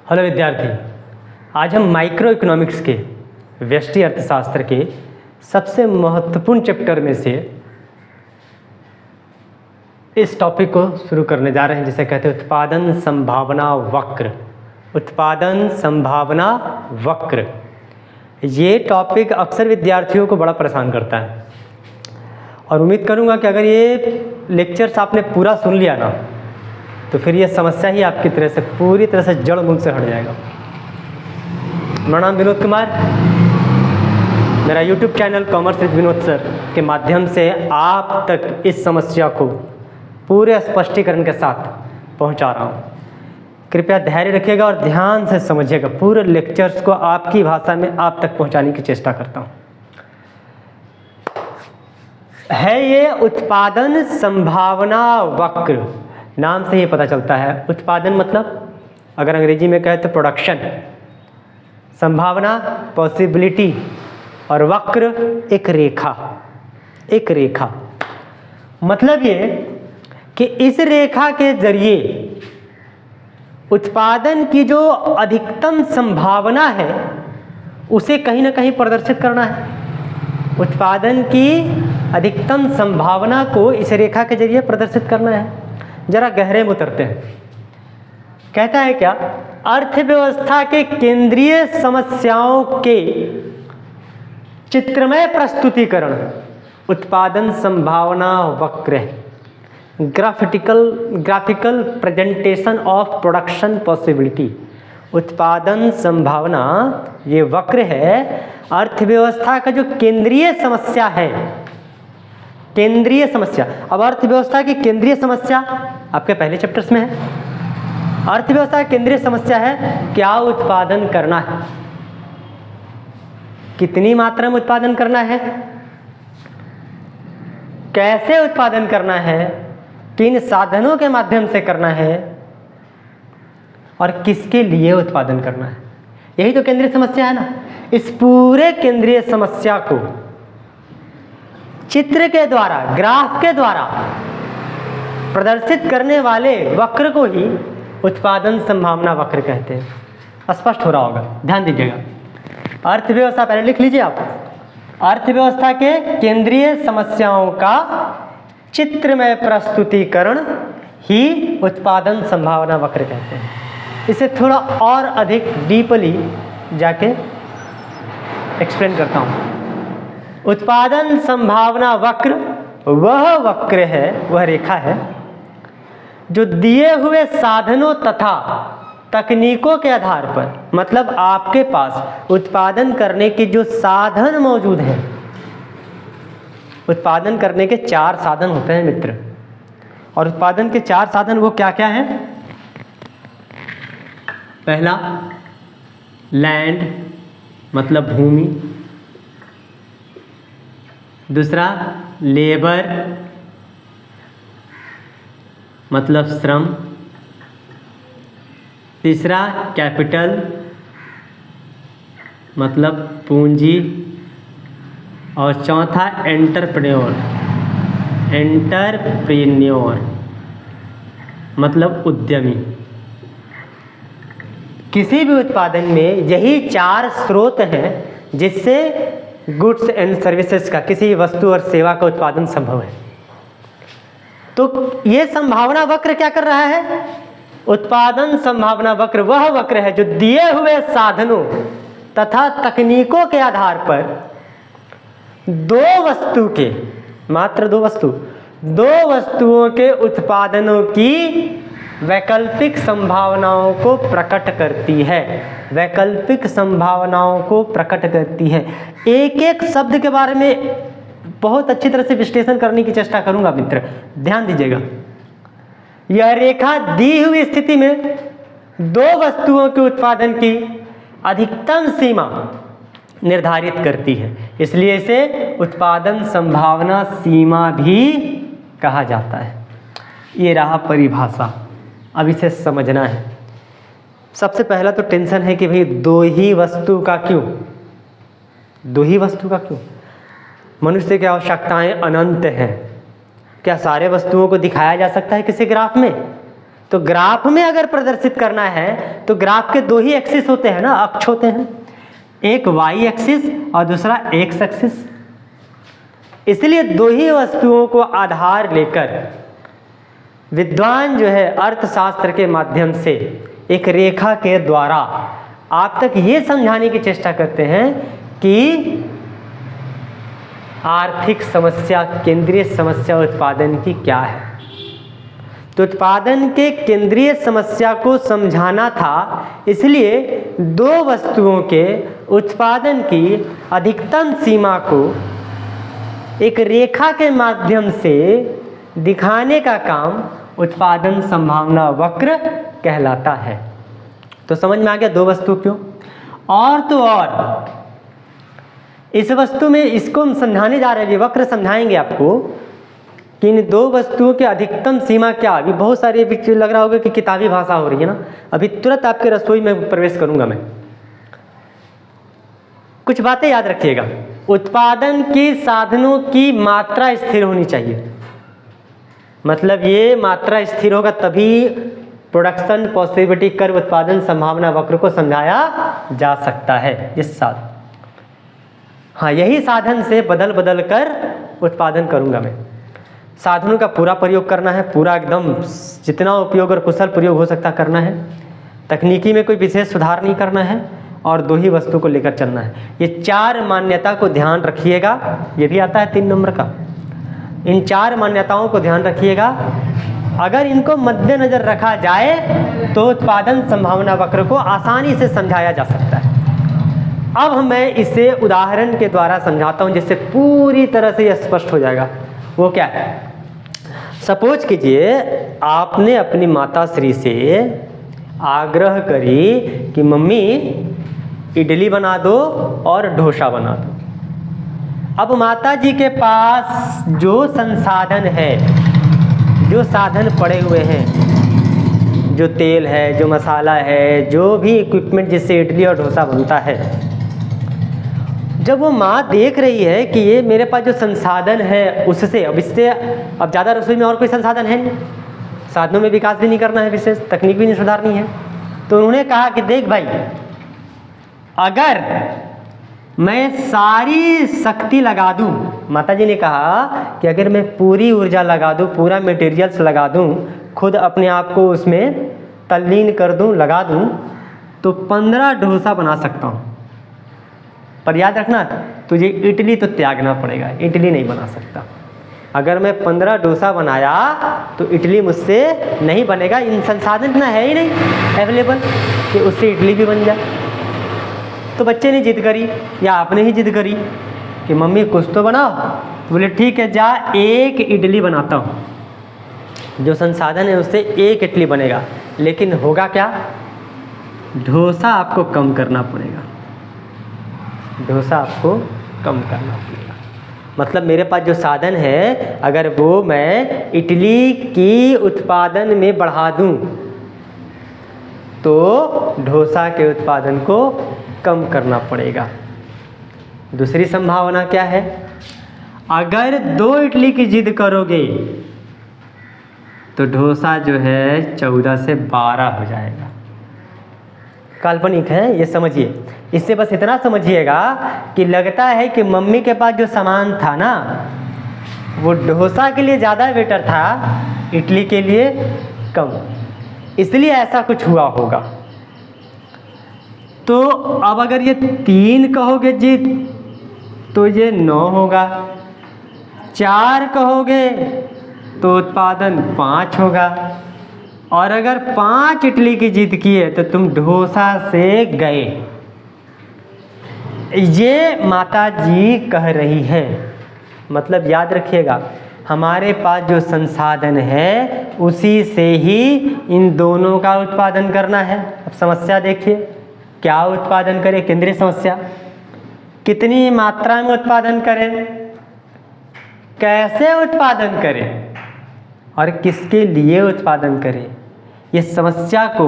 Hello विद्यार्थी, आज हम माइक्रो इकोनॉमिक्स के व्यष्टि अर्थशास्त्र के सबसे महत्वपूर्ण चैप्टर में से इस टॉपिक को शुरू करने जा रहे हैं जिसे कहते हैं उत्पादन संभावना वक्र। उत्पादन संभावना वक्र, ये टॉपिक अक्सर विद्यार्थियों को बड़ा परेशान करता है और उम्मीद करूंगा कि अगर ये लेक्चर्स आपने पूरा सुन लिया ना तो फिर ये समस्या ही आपकी तरह से पूरी तरह से जड़ मूल से हट जाएगा। मेरा नाम विनोद कुमार, मेरा YouTube channel commerce with Vinod sir के माध्यम से आप तक इस समस्या को पूरे स्पष्टीकरण के साथ पहुंचा रहा हूं। कृपया धैर्य रखिएगा और ध्यान से समझिएगा। पूरे लेक्चर्स को आपकी भाषा में आप तक पहुंचाने की चेष्टा करता हूं। है ये उत्पादन संभावना वक्र, नाम से ही पता चलता है। उत्पादन मतलब अगर अंग्रेजी में कहे तो प्रोडक्शन, संभावना पॉसिबिलिटी और वक्र एक रेखा। एक रेखा मतलब ये कि इस रेखा के जरिए उत्पादन की जो अधिकतम संभावना है उसे कहीं ना कहीं प्रदर्शित करना है। उत्पादन की अधिकतम संभावना को इस रेखा के जरिए प्रदर्शित करना है। जरा गहरे में उतरते हैं। कहता है क्या, अर्थव्यवस्था के केंद्रीय समस्याओं के चित्रमय प्रस्तुतिकरण उत्पादन संभावना वक्र है। Graphical presentation of production possibility. उत्पादन संभावना ये वक्र है अर्थव्यवस्था का जो केंद्रीय समस्या है। केंद्रीय समस्या, अब अर्थव्यवस्था की केंद्रीय समस्या आपके पहले चैप्टर्स में है। अर्थव्यवस्था की केंद्रीय समस्या है क्या उत्पादन करना है, कितनी मात्रा में उत्पादन करना है, कैसे उत्पादन करना है, किन साधनों के माध्यम से करना है और किसके लिए उत्पादन करना है। यही तो केंद्रीय समस्या है ना। इस पूरे केंद्रीय समस्या को चित्र के द्वारा, ग्राफ के द्वारा प्रदर्शित करने वाले वक्र को ही उत्पादन संभावना वक्र कहते हैं। स्पष्ट हो रहा होगा, ध्यान दीजिएगा। अर्थव्यवस्था पहले लिख लीजिए आप। अर्थव्यवस्था के केंद्रीय समस्याओं का चित्रमय प्रस्तुतिकरण ही उत्पादन संभावना वक्र कहते हैं। इसे थोड़ा और अधिक डीपली जाके एक्सप्लेन करता हूं। उत्पादन संभावना वक्र वह वक्र है, वह रेखा है जो दिए हुए साधनों तथा तकनीकों के आधार पर, मतलब आपके पास उत्पादन करने के जो साधन मौजूद हैं। उत्पादन करने के 4 साधन होते हैं मित्र, और उत्पादन के 4 साधन वो क्या क्या हैं? पहला लैंड मतलब भूमि, दूसरा लेबर मतलब श्रम, तीसरा कैपिटल मतलब पूंजी, और चौथा एंटरप्रेन्योर मतलब उद्यमी। किसी भी उत्पादन में यही 4 स्रोत हैं जिससे गुड्स एंड सर्विसेज का, किसी वस्तु और सेवा का उत्पादन संभव है। तो ये संभावना वक्र क्या कर रहा है? उत्पादन संभावना वक्र वह वक्र है जो दिए हुए साधनों तथा तकनीकों के आधार पर मात्र दो वस्तुओं के उत्पादनों की वैकल्पिक संभावनाओं को प्रकट करती है। वैकल्पिक संभावनाओं को प्रकट करती है। एक एक शब्द के बारे में बहुत अच्छी तरह से विश्लेषण करने की चेष्टा करूंगा मित्र, ध्यान दीजिएगा। यह रेखा दी हुई स्थिति में 2 वस्तुओं के उत्पादन की अधिकतम सीमा निर्धारित करती है, इसलिए इसे उत्पादन संभावना सीमा भी कहा जाता है। ये रहा परिभाषा, अब इसे समझना है। सबसे पहला तो टेंशन है कि भाई 2 ही वस्तु का क्यों? मनुष्य की आवश्यकताएं अनंत हैं। क्या सारे वस्तुओं को दिखाया जा सकता है किसी ग्राफ में? तो ग्राफ में अगर प्रदर्शित करना है तो ग्राफ के दो ही एक्सिस होते हैं ना, अक्ष होते हैं, एक वाई एक्सिस और दूसरा एक्स एक्सिस। इसलिए दो ही वस्तुओं को आधार लेकर विद्वान जो है अर्थशास्त्र के माध्यम से एक रेखा के द्वारा आप तक ये समझाने की चेष्टा करते हैं कि आर्थिक समस्या, केंद्रीय समस्या उत्पादन की क्या है। तो उत्पादन के केंद्रीय समस्या को समझाना था, इसलिए दो वस्तुओं के उत्पादन की अधिकतम सीमा को एक रेखा के माध्यम से दिखाने का काम उत्पादन संभावना वक्र कहलाता है। तो समझ में आ गया दो वस्तु क्यों। और तो और इस वस्तु में इसको हम समझाने जा रहे हैं, वक्र समझाएंगे आपको कि इन दो वस्तुओं की अधिकतम सीमा क्या। अभी बहुत सारे लग रहा होगा कि किताबी भाषा हो रही है ना, अभी तुरंत आपके रसोई में प्रवेश करूंगा मैं। कुछ बातें याद रखिएगा। उत्पादन के साधनों की मात्रा स्थिर होनी चाहिए, मतलब ये मात्रा स्थिर होगा तभी प्रोडक्शन पॉसिबिलिटी कर्व, उत्पादन संभावना वक्र को समझाया जा सकता है। इस साथ हाँ, यही साधन से बदल बदल कर उत्पादन करूंगा मैं। साधनों का पूरा प्रयोग करना है, पूरा एकदम जितना उपयोग और कुशल प्रयोग हो सकता करना है। तकनीकी में कोई विशेष सुधार नहीं करना है और दो ही वस्तु को लेकर चलना है। ये चार मान्यता को ध्यान रखिएगा, ये भी आता है 3 नंबर का। इन चार मान्यताओं को ध्यान रखिएगा, अगर इनको मद्देनजर रखा जाए तो उत्पादन संभावना वक्र को आसानी से समझाया जा सकता है। अब मैं इसे उदाहरण के द्वारा समझाता हूं जिससे पूरी तरह से यह स्पष्ट हो जाएगा। वो क्या है, सपोज कीजिए आपने अपनी माता श्री से आग्रह करी कि मम्मी इडली बना दो और डोसा बना दो। अब माता जी के पास जो संसाधन है, जो साधन पड़े हुए हैं, जो तेल है, जो मसाला है, जो भी इक्विपमेंट जिससे इडली और डोसा बनता है, जब वो माँ देख रही है कि ये मेरे पास जो संसाधन है उससे अब इससे अब ज़्यादा रसोई में और कोई संसाधन है नहीं, साधनों में विकास भी नहीं करना है, विशेष तकनीक भी नहीं सुधारनी है, तो उन्होंने कहा कि देख भाई, अगर मैं सारी शक्ति लगा दूं, माता जी ने कहा कि अगर मैं पूरी ऊर्जा लगा दूं, पूरा मटेरियल्स लगा दूं, खुद अपने आप को उसमें तल्लीन कर दूं, लगा दूं, तो 15 डोसा बना सकता हूं। पर याद रखना, तुझे इडली तो त्यागना पड़ेगा, इडली नहीं बना सकता। अगर मैं 15 डोसा बनाया तो इडली मुझसे नहीं बनेगा, इन संसाधन इतना है ही नहीं अवेलेबल कि उससे इडली भी बन जाए। तो बच्चे ने जिद करी या आपने ही जिद करी कि मम्मी कुछ तो बनाओ, तो बोले ठीक है, जा एक इडली बनाता हूँ। जो संसाधन है उससे एक इडली बनेगा, लेकिन होगा क्या, डोसा आपको कम करना पड़ेगा, डोसा आपको कम करना पड़ेगा। मतलब मेरे पास जो साधन है अगर वो मैं इडली की उत्पादन में बढ़ा दूं तो डोसा के उत्पादन को कम करना पड़ेगा। दूसरी संभावना क्या है, अगर 2 इडली की जिद करोगे तो डोसा जो है 14 से 12 हो जाएगा। काल्पनिक है, ये समझिए। इससे बस इतना समझिएगा कि लगता है कि मम्मी के पास जो सामान था ना वो डोसा के लिए ज़्यादा बेटर था, इडली के लिए कम, इसलिए ऐसा कुछ हुआ होगा। तो अब अगर ये 3 कहोगे जी तो ये 9 होगा, 4 कहोगे तो उत्पादन 5 होगा, और अगर 5 इडली की जिद की है तो तुम डोसा से गए। ये माता जी कह रही है। मतलब याद रखिएगा, हमारे पास जो संसाधन है उसी से ही इन दोनों का उत्पादन करना है। अब समस्या देखिए, क्या उत्पादन करें, केंद्रीय समस्या, कितनी मात्रा में उत्पादन करें, कैसे उत्पादन करें और किसके लिए उत्पादन करें। ये समस्या को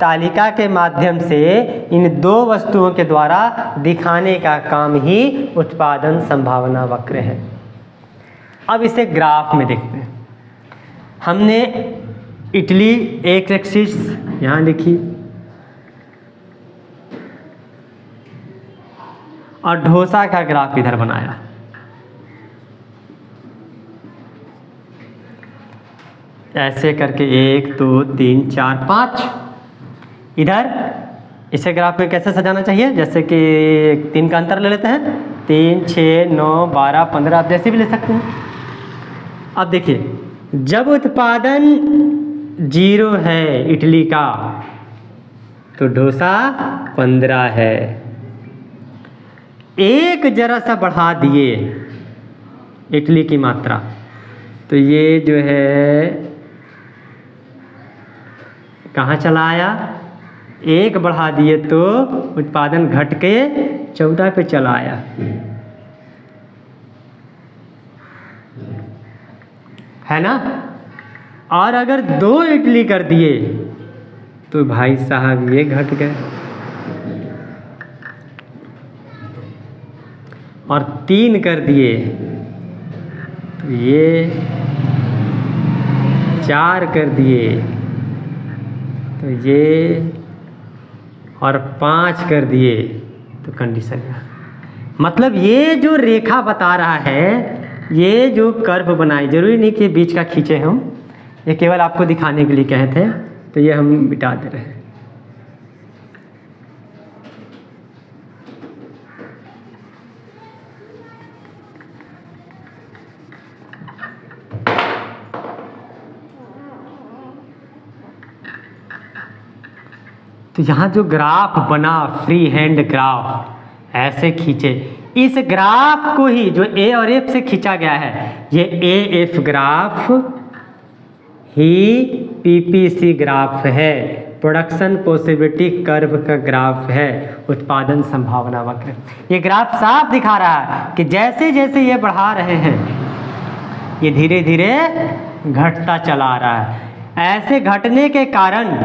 तालिका के माध्यम से इन 2 वस्तुओं के द्वारा दिखाने का काम ही उत्पादन संभावना वक्र है। अब इसे ग्राफ में देखते हैं। हमने इडली एक एक्सिस यहाँ लिखी और डोसा का ग्राफ इधर बनाया। ऐसे करके 1 2 3 4 5 इधर इसे ग्राफ में कैसे सजाना चाहिए, जैसे कि 3 का अंतर ले लेते हैं, 3 6 9 12 15 आप जैसे भी ले सकते हैं। अब देखिए जब उत्पादन 0 है इडली का तो डोसा 15 है। एक जरा सा बढ़ा दिए इडली की मात्रा तो ये जो है कहाँ चला आया, 1 बढ़ा दिए तो उत्पादन घट के 14 पे चला आया। है ना। और अगर 2 इडली कर दिए तो भाई साहब ये घट गए, और 3 कर दिए तो ये 4 कर दिए तो ये, और 5 कर दिए तो कंडीशन है। मतलब ये जो रेखा बता रहा है, ये जो कर्व बनाए, जरूरी नहीं कि बीच का खींचे हम, ये केवल आपको दिखाने के लिए कहे थे, तो ये हम मिटा दे रहे हैं। तो यहाँ जो ग्राफ बना फ्री हैंड ग्राफ ऐसे खींचे, इस ग्राफ को ही जो ए और एफ से खींचा गया है, ये A F graph he PPC graph है, प्रोडक्शन पॉसिबिलिटी कर्व का ग्राफ है, उत्पादन संभावना वक्र। ये ग्राफ साफ दिखा रहा है कि जैसे जैसे ये बढ़ा रहे हैं ये धीरे धीरे घटता चला रहा है। ऐसे घटने के कारण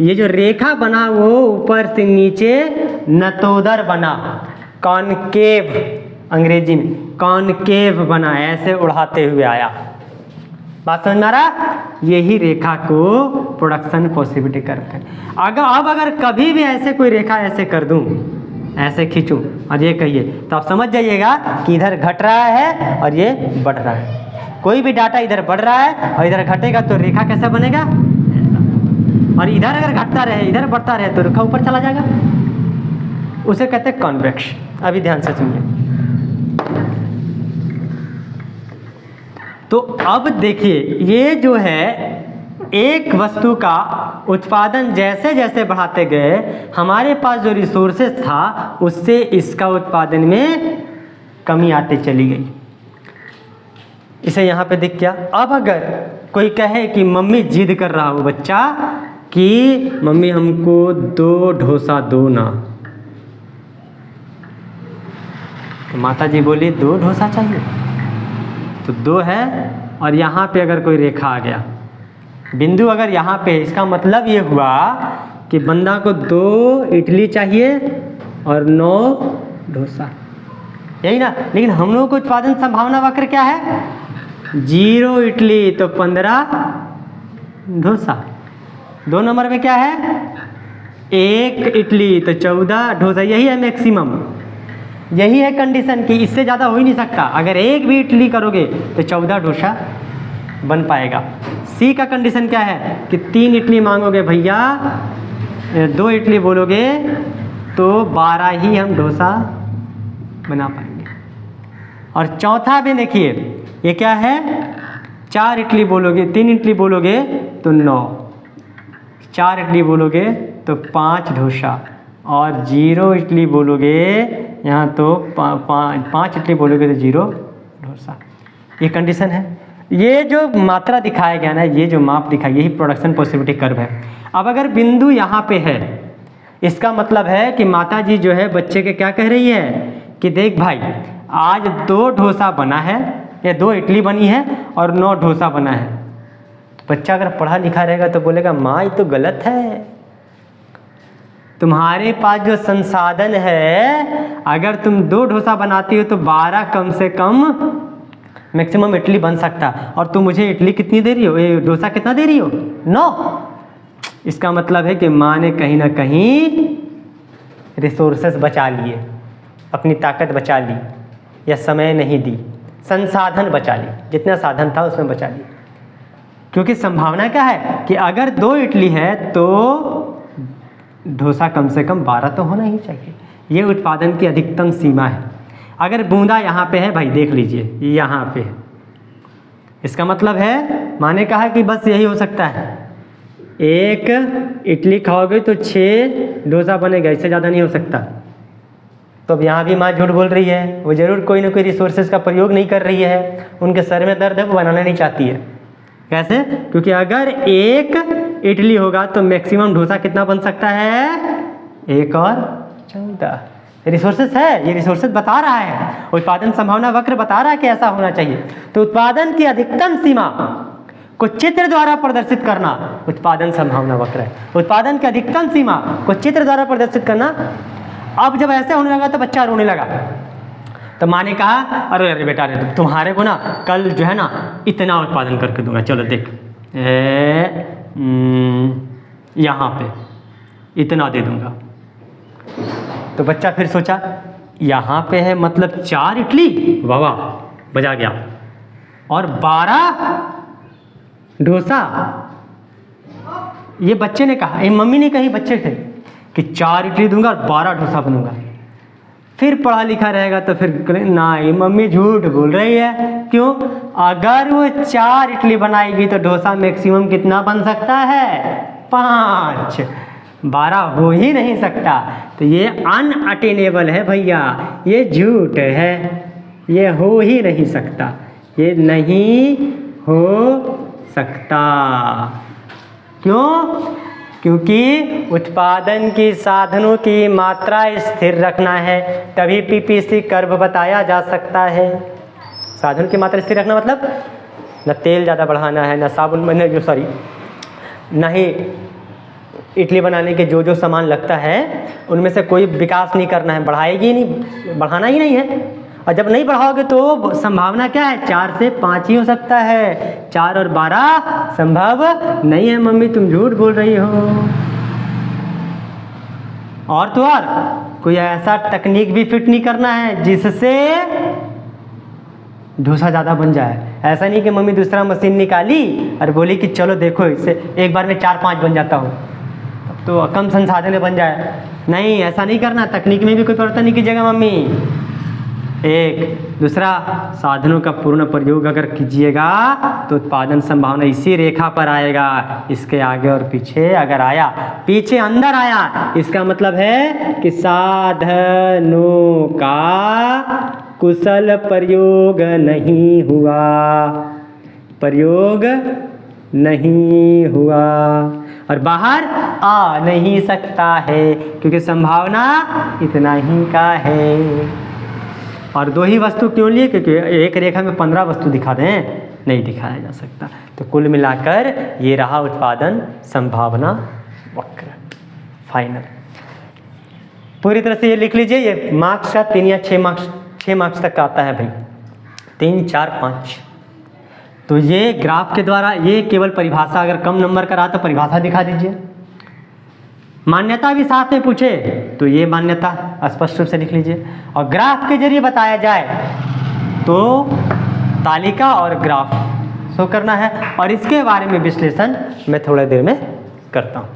ये जो रेखा बना वो ऊपर से नीचे नतोदर बना, कॉनकेव, अंग्रेजी में कॉनकेव बना, ऐसे उड़ाते हुए आया। बात समझ में आ रहा? यही रेखा को प्रोडक्शन पॉसिबिलिटी करते हैं। अगर कभी भी ऐसे कोई रेखा ऐसे कर दूं, ऐसे खींचूं और ये कहिए, तो आप समझ जाइएगा कि इधर घट रहा है और ये बढ़ रहा है। कोई भी डाटा इधर बढ़ रहा है और इधर घटेगा तो रेखा कैसा बनेगा, और इधर अगर घटता रहे इधर बढ़ता रहे तो रेखा ऊपर चला जाएगा। उसे कहते हैं कॉन्वेक्स। अभी ध्यान से सुनिए। तो अब देखिए ये जो है एक वस्तु का उत्पादन जैसे जैसे बढ़ाते गए, हमारे पास जो रिसोर्सेज था उससे इसका उत्पादन में कमी आती चली गई। इसे यहाँ पे दिख गया। अब अगर कोई कहे कि मम्मी जिद कर रहा हो बच्चा कि मम्मी हमको 2 डोसा दो ना, तो माता जी बोली 2 डोसा चाहिए, तो 2 है, और यहाँ पे अगर कोई रेखा आ गया, बिंदु अगर यहाँ पे, इसका मतलब ये हुआ कि बंदा को 2 इडली चाहिए और 9 डोसा, यही ना। लेकिन हम लोगों को उत्पादन संभावना वक्र क्या है, 0 इडली तो 15 डोसा। 2 नंबर में क्या है, 1 इडली तो 14 डोसा। यही है मैक्सिमम, यही है कंडीशन कि इससे ज़्यादा हो ही नहीं सकता। अगर 1 भी इडली करोगे तो 14 डोसा बन पाएगा। सी का कंडीशन क्या है कि 3 इडली मांगोगे भैया, 2 इडली बोलोगे तो 12 ही हम डोसा बना पाएंगे। और चौथा भी देखिए ये क्या है, 4 इडली बोलोगे, 3 इडली बोलोगे तो 9, 4 इडली बोलोगे तो 5 डोसा, और 0 इडली बोलोगे यहाँ तो 5 इडली बोलोगे तो 0 डोसा। ये कंडीशन है। ये जो मात्रा दिखाया गया ना, ये जो माप दिखाया, यही प्रोडक्शन पॉसिबिलिटी कर्व है। अब अगर बिंदु यहाँ पे है, इसका मतलब है कि माता जी जो है बच्चे के क्या कह रही है कि देख भाई आज 2 डोसा बना है, या 2 इडली बनी है और 9 डोसा बना है। तो बच्चा अगर पढ़ा लिखा रहेगा तो बोलेगा माँ ये तो गलत है, तुम्हारे पास जो संसाधन है, अगर तुम 2 डोसा बनाती हो तो 12 कम से कम मैक्सिमम इडली बन सकता है, और तुम मुझे इडली कितनी दे रही हो, ये डोसा कितना दे रही हो, 9। इसका मतलब है कि माँ ने कहीं ना कहीं रिसोर्सेस बचा लिए, अपनी ताकत बचा ली, या समय नहीं दी, संसाधन बचा ली, जितना साधन था उसमें बचा ली। क्योंकि संभावना क्या है कि अगर 2 इडली है तो डोसा कम से कम 12 तो होना ही चाहिए। ये उत्पादन की अधिकतम सीमा है। अगर बूंदा यहाँ पे है भाई, देख लीजिए यहाँ पे है, इसका मतलब है माने कहा कि बस यही हो सकता है, 1 इडली खाओगे तो 6 डोसा बनेगा, इससे ज़्यादा नहीं हो सकता। तो अब यहाँ भी माँ झूठ बोल रही है, वो ज़रूर कोई ना कोई रिसोर्सेज का प्रयोग नहीं कर रही है, उनके सर में दर्द है, वो बनाना नहीं चाहती है। कैसे? क्योंकि अगर 1 इडली होगा तो मैक्सिमम डोसा कितना बन सकता है, 1 और 14। रिसोर्सेज है, ये रिसोर्सेज बता रहा है, उत्पादन संभावना वक्र बता रहा है कि ऐसा होना चाहिए। तो उत्पादन की अधिकतम सीमा को चित्र द्वारा प्रदर्शित करना उत्पादन संभावना वक्र है। उत्पादन की अधिकतम सीमा को चित्र द्वारा प्रदर्शित करना। अब जब ऐसे होने लगा तो बच्चा रोने लगा, तो माँ ने कहा अरे अरे बेटा, अरे तुम्हारे को ना कल जो है ना इतना उत्पादन करके दूंगा, चलो देख यहाँ पे इतना दे दूंगा। तो बच्चा फिर सोचा यहाँ पे है मतलब 4 इडली, वाह वाह बजा गया, और 12 डोसा। ये बच्चे ने कहा, ये मम्मी ने कही बच्चे से कि 4 इडली दूंगा और 12 डोसा बनूंगा। फिर पढ़ा लिखा रहेगा तो फिर ना, ये मम्मी झूठ बोल रही है। क्यों? अगर वो 4 इडली बनाएगी तो डोसा मैक्सिमम कितना बन सकता है, 5, 12 हो ही नहीं सकता। तो ये अनअटेनेबल है भैया, ये झूठ है, ये हो ही नहीं सकता, ये नहीं हो सकता। क्यों? क्योंकि उत्पादन की साधनों की मात्रा स्थिर रखना है, तभी पीपीसी कर्व बताया जा सकता है। साधन की मात्रा स्थिर रखना मतलब न तेल ज़्यादा बढ़ाना है, न साबुन न ही इडली बनाने के जो सामान लगता है उनमें से कोई विकास नहीं करना है, बढ़ाएगी नहीं, बढ़ाना ही नहीं है। और जब नहीं बढ़ाओगे तो संभावना क्या है, 4 से 5 ही हो सकता है, 4 और 12 संभव नहीं है। मम्मी तुम झूठ बोल रही हो। और तो और कोई ऐसा तकनीक भी फिट नहीं करना है जिससे डोसा ज़्यादा बन जाए। ऐसा नहीं कि मम्मी दूसरा मशीन निकाली और बोली कि चलो देखो इससे एक बार में 4-5 बन जाता हूँ, तो कम संसाधन में बन जाए। नहीं, ऐसा नहीं करना, तकनीक में भी कोई परिवर्तन नहीं कीजिएगा मम्मी। एक दूसरा, साधनों का पूर्ण प्रयोग अगर कीजिएगा तो उत्पादन संभावना इसी रेखा पर आएगा। इसके आगे और पीछे अगर आया, पीछे अंदर आया, इसका मतलब है कि साधनों का कुशल प्रयोग नहीं हुआ, प्रयोग नहीं हुआ, और बाहर आ नहीं सकता है क्योंकि संभावना इतना ही का है। और 2 ही वस्तु क्यों लिए? क्योंकि एक रेखा में 15 वस्तु दिखा दें, नहीं दिखाया जा सकता। तो कुल मिलाकर ये रहा उत्पादन संभावना वक्र। फाइनल पूरी तरह से ये लिख लीजिए। ये मार्क्स का 3 या 6 मार्क्स तक आता है भाई, 3, 4, 5। तो ये ग्राफ के द्वारा, ये केवल परिभाषा, अगर कम नंबर का रहा तो परिभाषा दिखा दीजिए। मान्यता भी साथ में पूछे तो ये मान्यता स्पष्ट रूप से लिख लीजिए, और ग्राफ के जरिए बताया जाए तो तालिका और ग्राफ शो करना है, और इसके बारे में विश्लेषण मैं थोड़ी देर में करता हूँ।